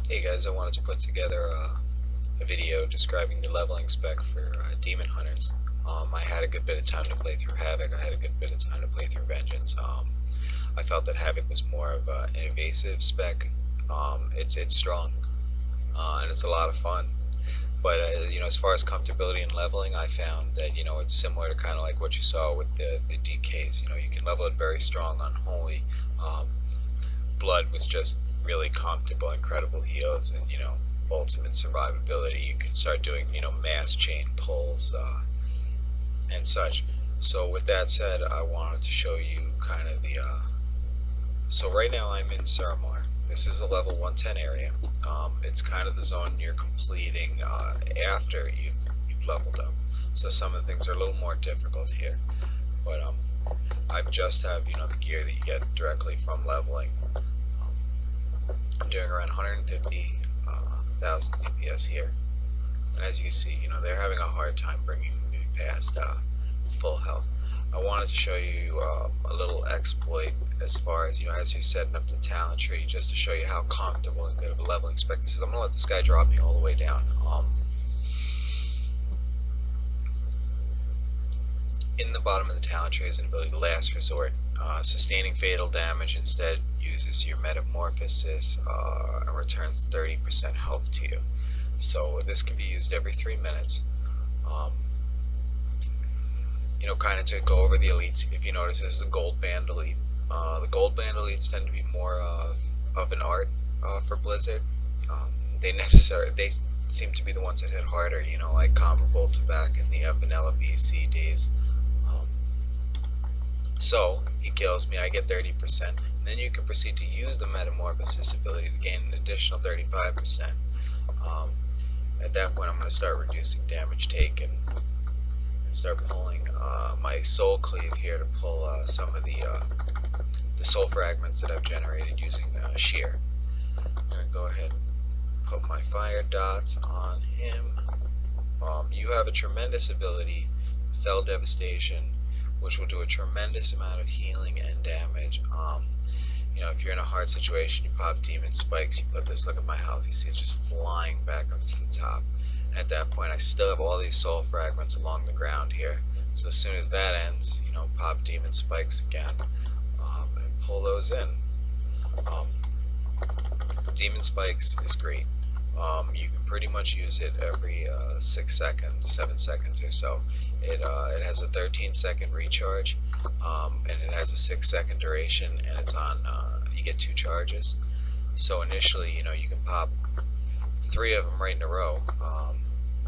Hey guys, I wanted to put together a video describing the leveling spec for Demon Hunters. I had a good bit of time to play through Havoc. I had a good bit of time to play through Vengeance. I felt that Havoc was more of an evasive spec. It's strong and it's a lot of fun. But as far as comfortability and leveling, I found that it's similar to kind of like what you saw with the DKs. You can level it very strong on Holy. Um, Blood was just really comfortable, incredible heals, and ultimate survivability. You can start doing mass chain pulls and such. So with that said, I wanted to show you kind of the. So right now I'm in Suramar. This is a level 110 area. It's kind of the zone you're completing after you've leveled up. So some of the things are a little more difficult here, but I just have the gear that you get directly from leveling. I'm doing around 150,000 DPS here, and as you can see, they're having a hard time bringing me past full health. I wanted to show you a little exploit as far as as you're setting up the talent tree, just to show you how comfortable and good of a leveling spec this is. I'm gonna let this guy drop me all the way down. In the bottom of the talent tree is an ability, Last Resort. Sustaining fatal damage instead uses your metamorphosis and returns 30% health to you. So this can be used every 3 minutes. Kind of to go over the elites. If you notice, this is a gold band elite. The gold band elites tend to be more of an art for Blizzard. They seem to be the ones that hit harder. Like comparable to back in the vanilla BC days. So he kills me, I get 30%, and then you can proceed to use the Metamorphosis ability to gain an additional 35%. At that point I'm going to start reducing damage taken and start pulling my soul cleave here to pull some of the soul fragments that I've generated using shear. I'm going to go ahead and put my fire dots on him. You have a tremendous ability, Fell Devastation, which will do a tremendous amount of healing and damage. If you're in a hard situation, you pop demon spikes, you put this, look at my health, you see it just flying back up to the top. And at that point I still have all these soul fragments along the ground here. So as soon as that ends, pop demon spikes again and pull those in. Demon spikes is great. You can pretty much use it every 6 seconds, 7 seconds or so. It has a 13-second recharge, and it has a 6-second duration, and it's on. You get 2 charges. So initially, you can pop 3 of them right in a row,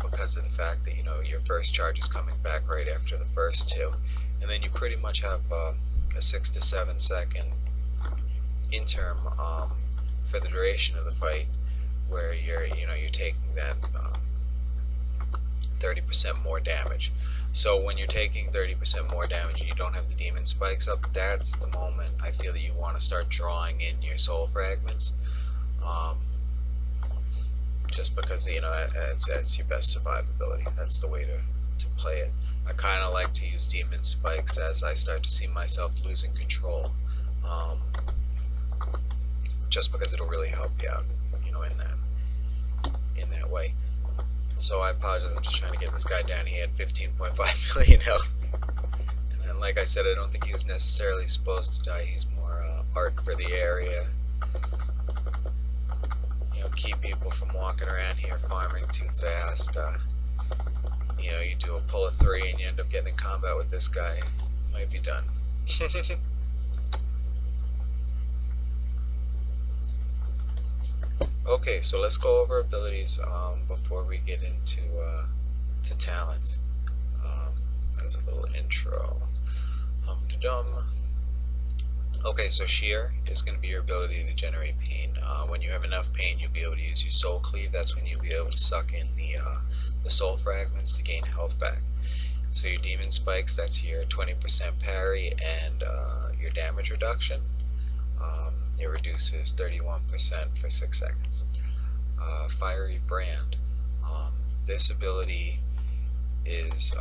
because of the fact that your first charge is coming back right after the first 2, and then you pretty much have a 6 to 7 second interim for the duration of the fight, where you're taking that 30% more damage. So when you're taking 30% more damage and you don't have the demon spikes up, that's the moment I feel that you want to start drawing in your soul fragments, just because that's your best survivability. That's the way to play it. I kind of like to use demon spikes as I start to see myself losing control, just because it'll really help you out in that way. So I apologize, I'm just trying to get this guy down. He had 15.5 million health, and like I said, I don't think he was necessarily supposed to die. He's more art for the area, keep people from walking around here farming too fast. You do a pull of 3 and you end up getting in combat with this guy, you might be done. Okay, so let's go over abilities before we get into to talents. As a little intro. Hum-de-dum. Okay, so shear is going to be your ability to generate pain. When you have enough pain, you'll be able to use your soul cleave. That's when you'll be able to suck in the soul fragments to gain health back. So your demon spikes, that's your 20% parry and your damage reduction. It reduces 31% for 6 seconds. Fiery Brand. This ability is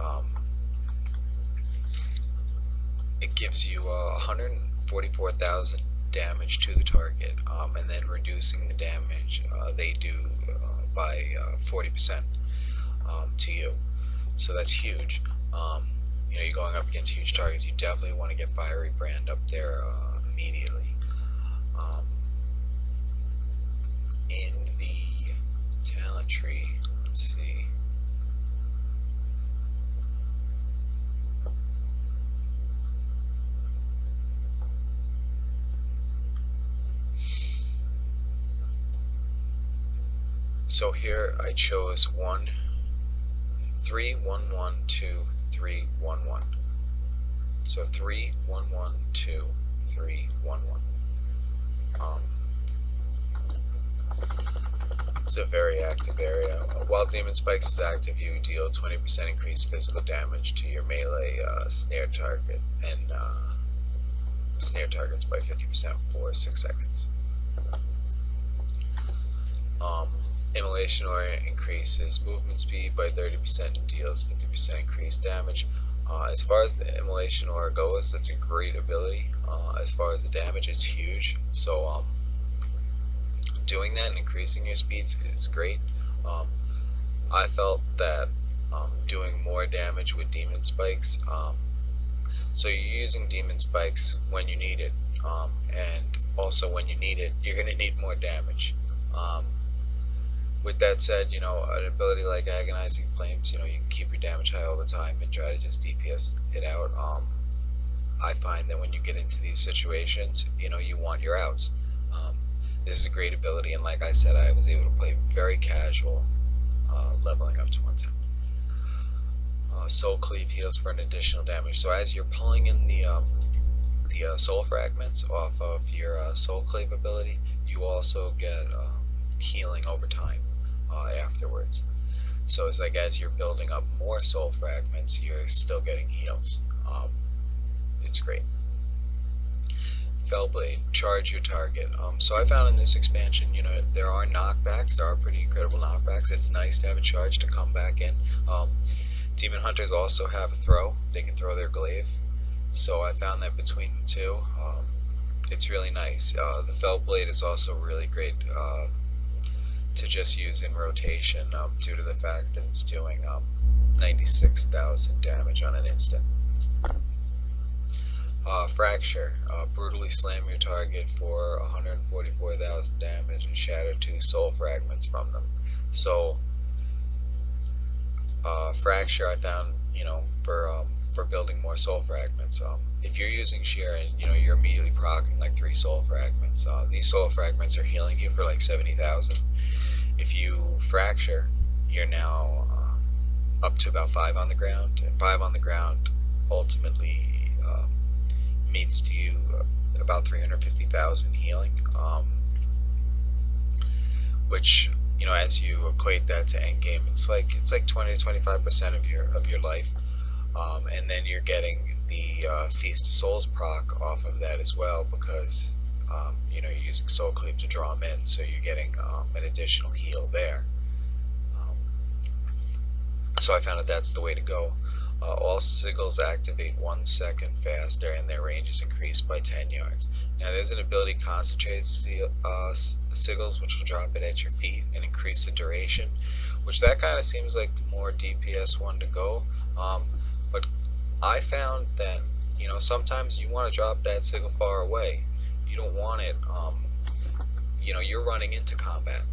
it gives you 144,000 damage to the target, and then reducing the damage they do by 40% to you. So that's huge. You're going up against huge targets. You definitely want to get Fiery Brand up there immediately. In the talent tree, let's see. So here I chose 1, 3, 1, 1, 2, 3, 1, 1. So 3, 1, 1, 2, 3, 1, 1. It's a very active area. While Demon Spikes is active, you deal 20% increased physical damage to your melee snare target, and snare targets by 50% for 6 seconds. Immolation Aura increases movement speed by 30% and deals 50% increased damage. As far as the Immolation Aura goes, that's a great ability. As far as the damage, it's huge. So doing that and increasing your speeds is great. I felt that doing more damage with Demon Spikes, so you're using Demon Spikes when you need it, and also when you need it, you're going to need more damage. With that said, an ability like Agonizing Flames, you can keep your damage high all the time and try to just DPS it out. I find that when you get into these situations, you want your outs. This is a great ability, and like I said, I was able to play very casual, leveling up to 110. Soul Cleave heals for an additional damage. So as you're pulling in the soul fragments off of your Soul Cleave ability, you also get healing over time afterwards. So it's like as you're building up more soul fragments, you're still getting heals. It's great. Fellblade, charge your target. So I found in this expansion, there are knockbacks. There are pretty incredible knockbacks. It's nice to have a charge to come back in. Demon Hunters also have a throw. They can throw their glaive. So I found that between the two, it's really nice. The Fellblade is also really great to just use in rotation due to the fact that it's doing 96,000 damage on an instant. Fracture, brutally slam your target for 144,000 damage and shatter 2 soul fragments from them. So Fracture I found, for building more soul fragments. If you're using Sheeran, you're immediately proccing like 3 soul fragments. These soul fragments are healing you for like 70,000. If you Fracture, you're now up to about 5 on the ground, and 5 on the ground ultimately means to you about 350,000 healing, which as you equate that to endgame, it's like 20 to 25% of your life, and then you're getting the Feast of Souls proc off of that as well, because you're using Soul Cleave to draw them in, so you're getting an additional heal there. So I found that that's the way to go. All sigils activate 1 second faster, and their range is increased by 10 yards. Now there's an ability, Concentrated Sigils, which will drop it at your feet and increase the duration, which that kind of seems like the more DPS one to go. But I found that sometimes you want to drop that sigil far away. You don't want it. You're running into combat.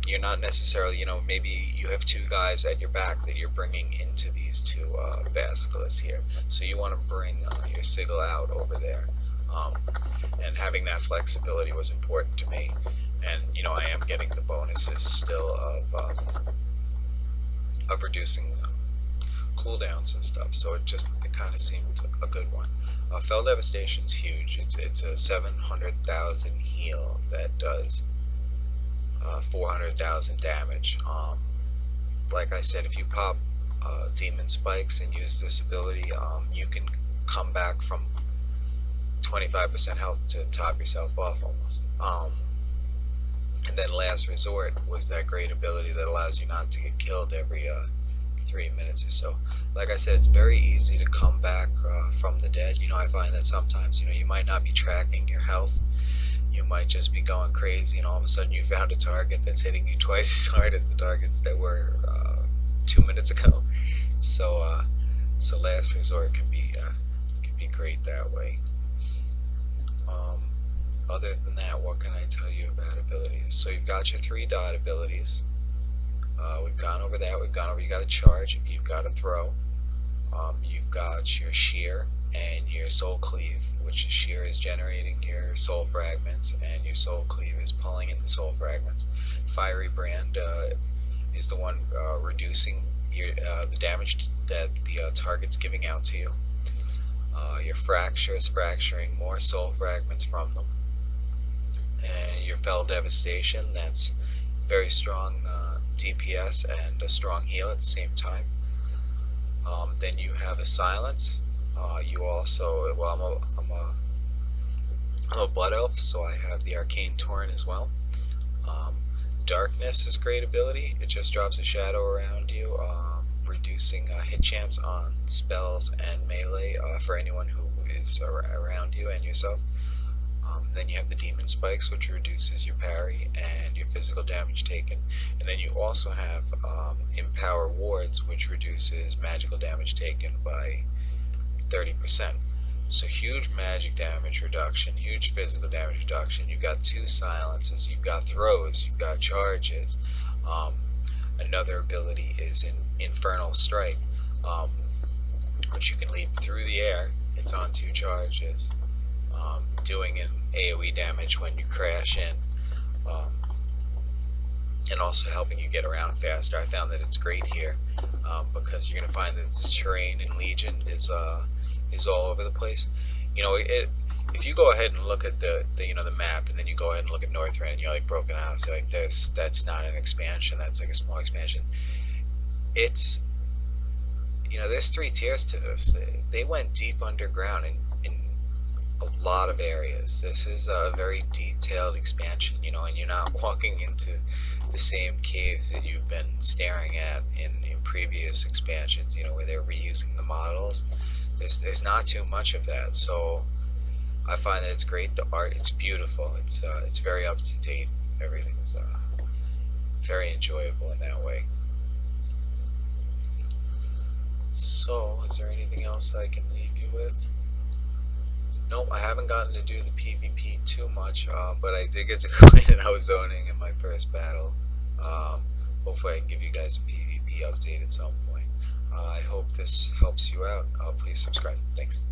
You're not necessarily, maybe you have 2 guys at your back that you're bringing into these 2 basilisks here. So you want to bring your sigil out over there. And having that flexibility was important to me. And, I am getting the bonuses still of reducing cooldowns and stuff. So it kind of seemed a good one. Fell Devastation's huge. It's a 700,000 heal that does 400,000 damage. Like I said, if you pop Demon Spikes and use this ability, you can come back from 25% health to top yourself off almost. And then Last Resort was that great ability that allows you not to get killed every 3 minutes or so. Like I said, it's very easy to come back from the dead. I find that sometimes you might not be tracking your health, you might just be going crazy, and all of a sudden you found a target that's hitting you twice as hard as the targets that were 2 minutes ago. So last resort can be great that way. Other than that, what can I tell you about abilities? So you've got your 3 dot abilities. We've gone over that. We've gone over, you got a charge, you've got a throw, you've got your shear and your soul cleave, which shear is generating your soul fragments and your soul cleave is pulling in the soul fragments. Fiery brand is the one reducing the damage that the target's giving out to you. Your fracture is fracturing more soul fragments from them. And your fell devastation, that's very strong DPS and a strong heal at the same time. Then you have a silence. You also, well, I'm a blood elf, so I have the arcane torrent as well. Darkness is a great ability. It just drops a shadow around you, reducing hit chance on spells and melee for anyone who is around you and yourself. Then you have the demon spikes, which reduces your parry and your physical damage taken. And then you also have empower wards, which reduces magical damage taken by 30%. So huge magic damage reduction, huge physical damage reduction. You've got 2 silences, you've got throws, you've got charges. Another ability is Infernal Strike, which you can leap through the air. It's on 2 charges, doing an AoE damage when you crash in, and also helping you get around faster. I found that it's great here because you're going to find that the terrain in Legion is all over the place. You know, if you go ahead and look at the map, and then you go ahead and look at Northrend, and you're like broken out, so like that's not an expansion, that's like a small expansion. It's, there's 3 tiers to this. They went deep underground in a lot of areas. This is a very detailed expansion, and you're not walking into the same caves that you've been staring at in previous expansions, where they're reusing the models. There's not too much of that, so I find that it's great. The art, it's beautiful. It's very up to date. Everything's very enjoyable in that way. So, is there anything else I can leave you with? Nope, I haven't gotten to do the PvP too much, but I did get to go in and I was zoning in my first battle. Hopefully I can give you guys a PvP update at some point. I hope this helps you out. Please subscribe. Thanks.